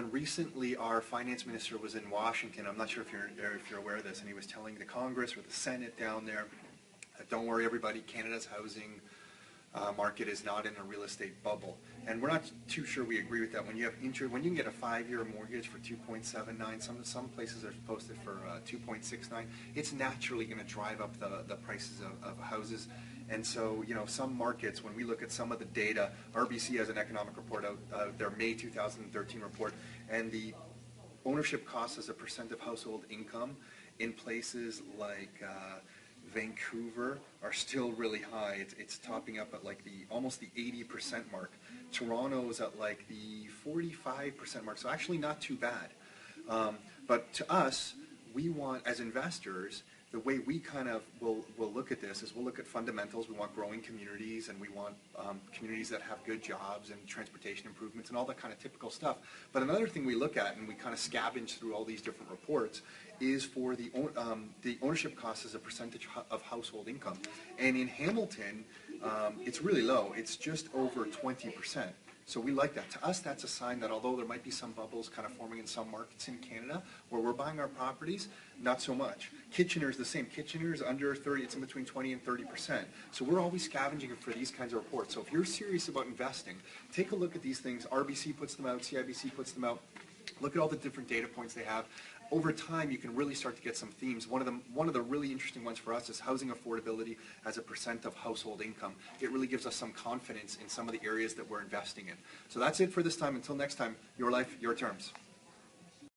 when recently our finance minister was in Washington, I'm not sure if you're aware of this, and he was telling the Congress or the Senate down there that don't worry everybody, Canada's housing market is not in a real estate bubble. And we're not too sure we agree with that. When you have when you can get a 5-year mortgage for 2.79, some places are posted for 2.69, it's naturally going to drive up the prices of houses. And so, you know, some markets, when we look at some of the data, RBC has an economic report out, their May 2013 report, and the ownership costs as a percent of household income in places like Vancouver are still really high. It's topping up at like almost the 80% mark. Toronto's at like the 45% mark, so actually not too bad. But to us, we want, as investors, the way we kind of will look at this is we'll look at fundamentals. We want growing communities, and we want communities that have good jobs and transportation improvements and all that kind of typical stuff. But another thing we look at, and we kind of scavenge through all these different reports, is for the ownership cost as a percentage of household income. And in Hamilton, it's really low. It's just over 20%. So we like that. To us, that's a sign that although there might be some bubbles kind of forming in some markets in Canada where we're buying our properties, not so much. Kitchener's the same. Kitchener's under 30, it's in between 20 and 30%. So we're always scavenging for these kinds of reports. So if you're serious about investing, take a look at these things. RBC puts them out, CIBC puts them out. Look at all the different data points they have. Over time, you can really start to get some themes. One of the really interesting ones for us is housing affordability as a percent of household income. It really gives us some confidence in some of the areas that we're investing in. So that's it for this time. Until next time, your life, your terms.